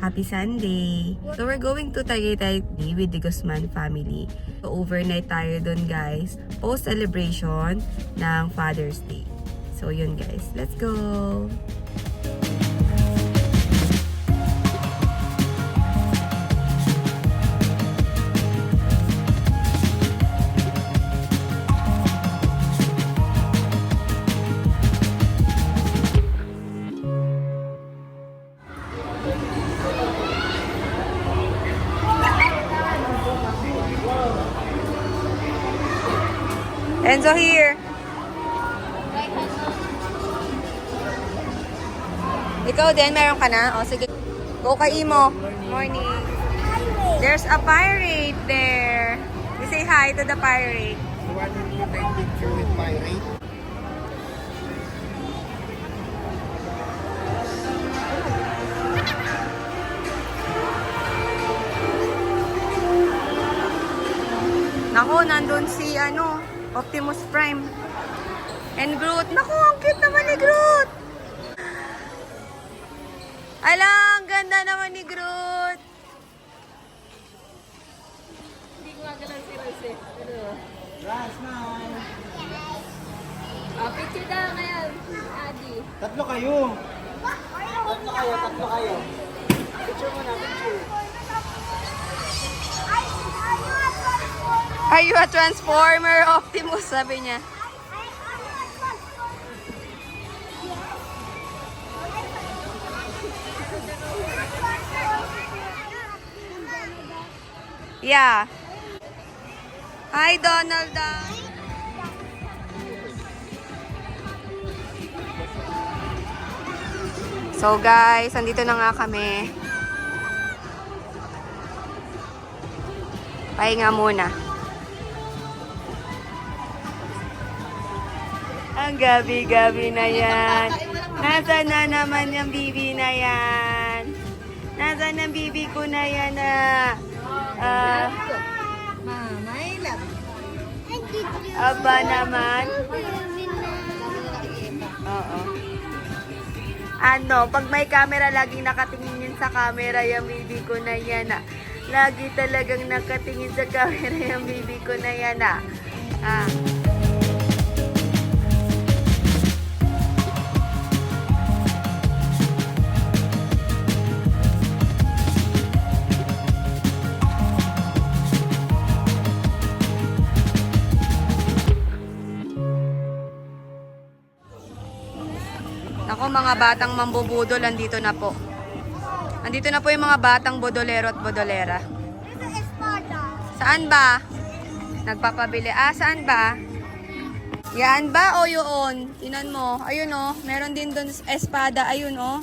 Happy Sunday! So we're going to Tagaytay with the Guzman family. So overnight tayo dun guys. Post-celebration ng Father's Day. So yun guys, let's go! Enzo here. Ikaw din, meron ka na? O, sige. Go kay Imo. Morning. There's a pirate there. You say hi to the pirate. You want me to take picture with pirate? Naku, nandun si, Optimus Prime. And Groot. Naku, ang cute naman ni Groot. Ala, ang ganda naman ni Groot. Hindi ko magalaw si Rose. Last night. Picture daw ngayon, Adi. Tatlo kayo. Tatlo kayo. Picture mo na, picture. Are you a transformer, Optimus? Sabi niya. Yeah. Hi, Donald Duck. So guys, andito na nga kami. Pahinga muna. Ang gabi-gabi na yan. Nasaan na naman yung bibi na yan? Nasaan ang bibi ko na yan na? Mama, I love. Aba naman. Oo. Pag may camera, laging nakatingin yun sa camera yung bibi ko na yan. Lagi talagang nakatingin sa camera yung bibi ko na yan. Ako, mga batang mambubudol, andito na po. Andito na po yung mga batang bodolero at bodolera. Saan ba? Nagpapabili. Saan ba? Yan ba o yun? Tinan mo. Ayun o. Meron din doon espada. Ayun o.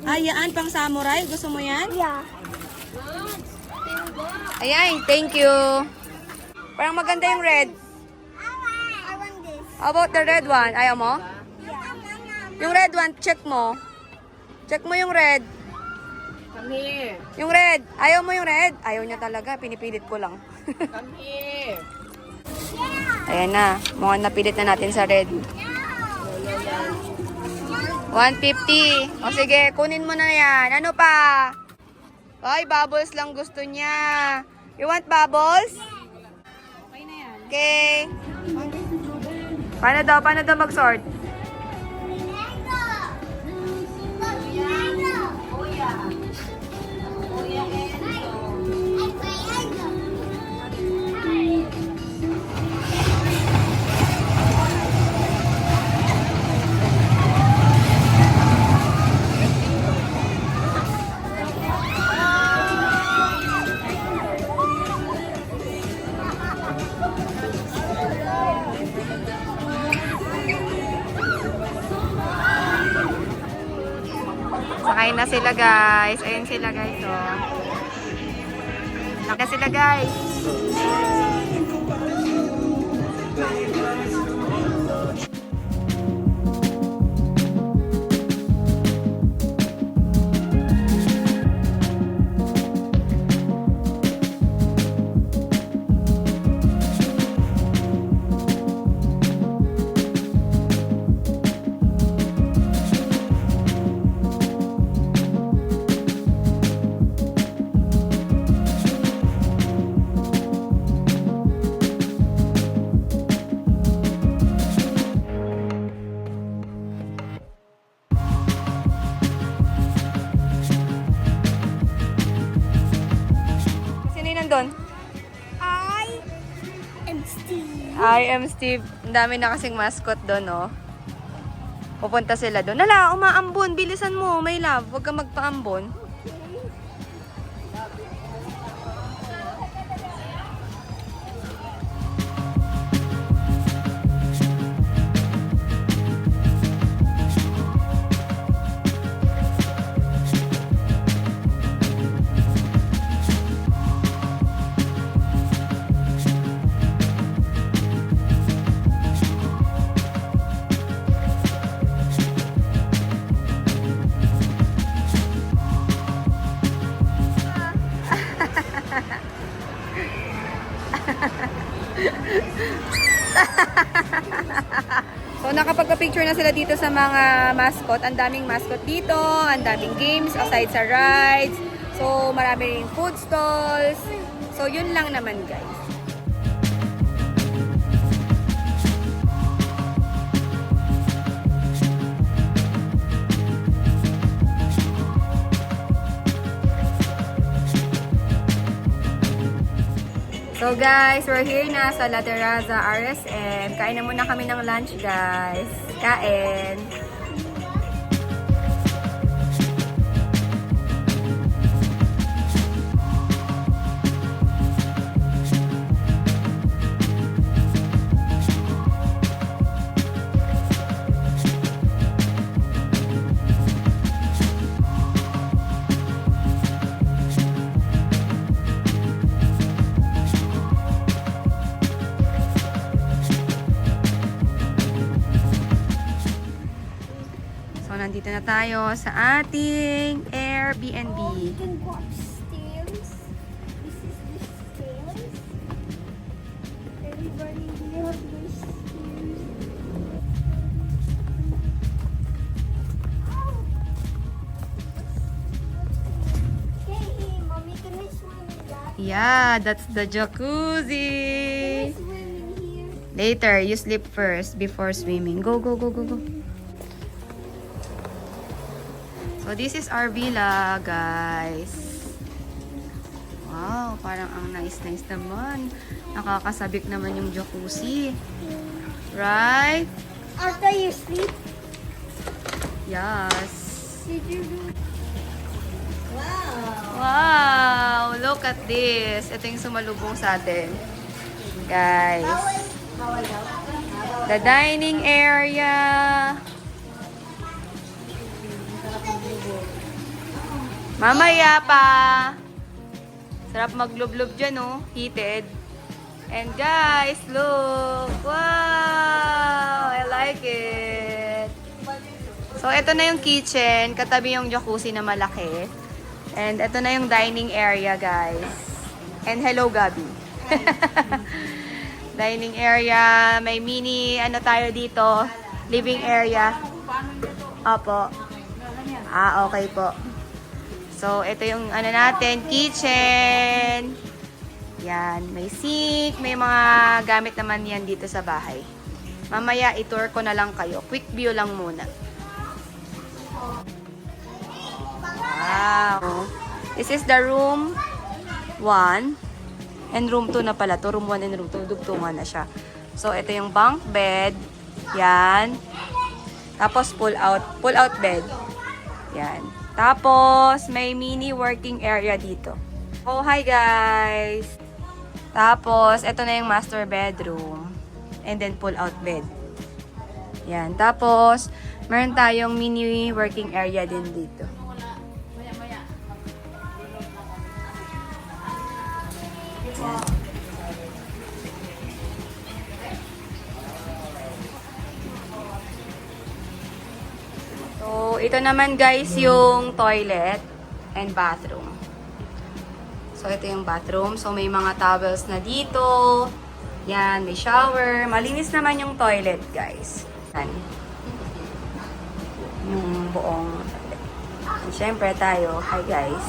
Yan. Pang samurai. Gusto mo yan? Yeah. Ayan. Thank you. Parang maganda yung red. I want this. How about the red one? Ayaw mo? Yung red one, check mo. Check mo yung red. Come here. Yung red. Ayaw mo yung red? Ayaw niya talaga. Pinipilit ko lang. Come here. Ayan na. Mukhang napilit na natin sa red. 150. O sige, kunin mo na yan. Ano pa? Ay, bubbles lang gusto niya. You want bubbles? Okay na yan. Okay. Paano daw mag-sort? Sakay na sila guys. Ayun sila guys. Oh. Sakay na sila guys. I am Steve. Ang dami na kasing mascot doon, oh. Pupunta sila doon. Nala, umaambon. Bilisan mo, my love. Huwag kang magpaambon. So, nakapagpa-picture na sila dito sa mga mascot. Ang daming mascot dito, ang daming games aside sa rides. So, marami rin food stalls. So, yun lang naman, guys. So guys, we're here na sa La Terraza RSM. Kain na muna kami ng lunch, guys. Kain. So, nandito na tayo sa ating Airbnb. You can go upstairs. This is the stairs. Everybody here have the stairs. Hey, mommy, can I swim in that? Yeah, that's the Can I jacuzzi. swim in here? Later, you sleep first before swimming. Go, go, go, go, go. So, this is our villa, guys. Wow, parang ang nice-nice naman. Nakakasabik naman yung jacuzzi. Right? After you sleep, Yes. did you do? Wow. Wow, look at this. Ito yung sumalubong sa atin. Guys. The dining area. Mamaya pa. Sarap maglublob dyan, oh. Heated. And guys, look. Wow! I like it. So, ito na yung kitchen. Katabi yung jacuzzi na malaki. And ito na yung dining area, guys. And hello, Gabi. Dining area. May mini, ano tayo dito. Living area. Opo. Ah, okay po. So, ito yung ano natin, kitchen. Yan, may sink, may mga gamit naman yan dito sa bahay. Mamaya, i-tour ko na lang kayo. Quick view lang muna. Wow. This is the room 1. And room 2 na pala to. Room 1 and room 2. Dugtungan na siya. So, ito yung bunk bed. Yan. Tapos, pull out bed. Yan. Tapos, may mini working area dito. Oh, hi guys! Tapos, ito na yung master bedroom. And then, pull-out bed. Yan. Tapos, meron tayong mini working area din dito. Yan. So, ito naman guys yung toilet and bathroom. So, ito yung bathroom. So, may mga towels na dito. Yan, may shower. Malinis naman yung toilet, guys. Yan. Yung buong toilet. And syempre tayo, hi guys.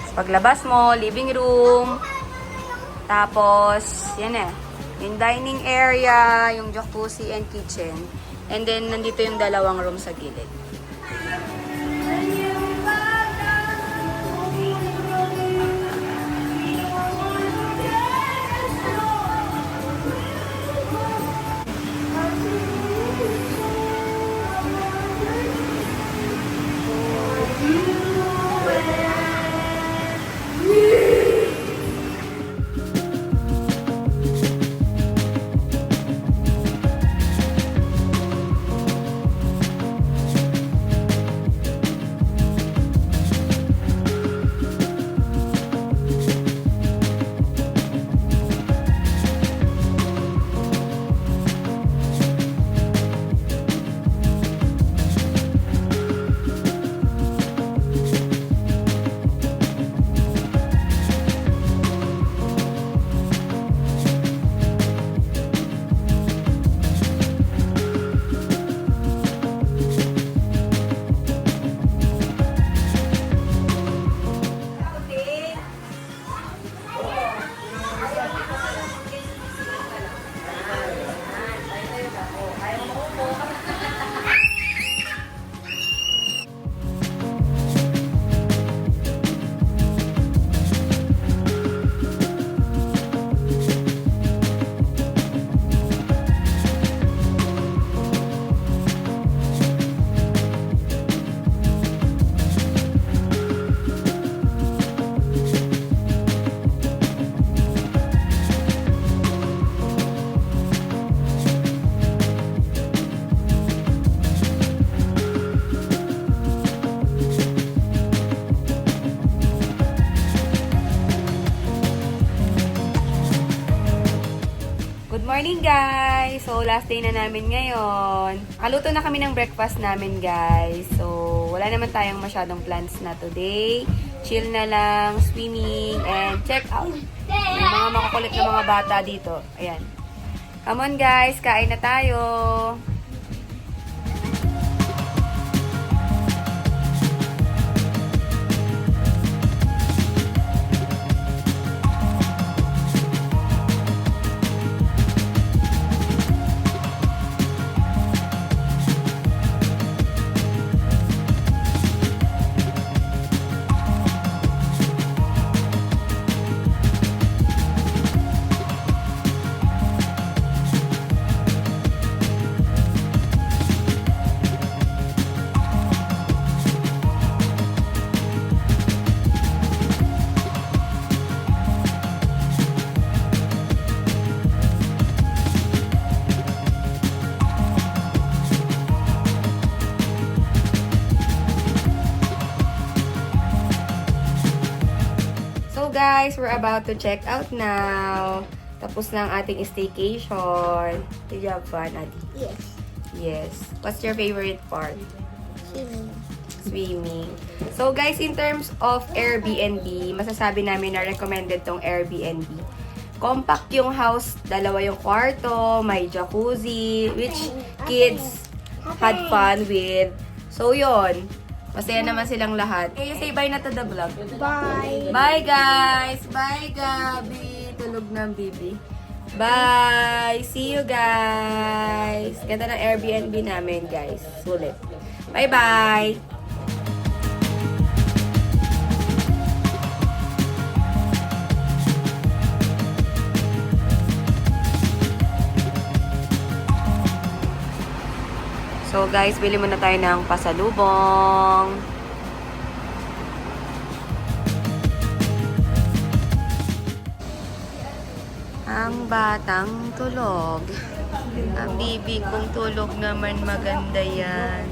So, paglabas mo, living room. Tapos, yan eh. Yung dining area, yung jacuzzi and kitchen. And then, nandito yung dalawang room sa gilid. morning guys! So, last day na namin ngayon. Kaluto na kami ng breakfast namin guys. So, wala naman tayong masyadong plans na today. Chill na lang, swimming, and check out. May mga makukulit na mga bata dito. Ayan. Come on guys, kain na tayo! Guys, we're about to check out now. Tapos na ang ating staycation. Did you have fun, Adi? Yes. Yes. What's your favorite part? Swimming. Swimming. So guys, in terms of Airbnb, masasabi namin na recommended tong Airbnb. Compact yung house, dalawa yung kwarto, may jacuzzi, which kids had fun with. So yon. Masaya naman silang lahat. Okay, say bye na to the vlog. Bye. Bye guys! Bye Gabi! Tulog ng bibi. Bye! See you guys! Ganda ng Airbnb namin guys. Sulit. Bye bye! So guys, bili muna tayo ng pasalubong. Ang batang tulog. Ang bibi kong tulog naman, maganda yan.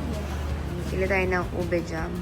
Bili tayo ng ube jam.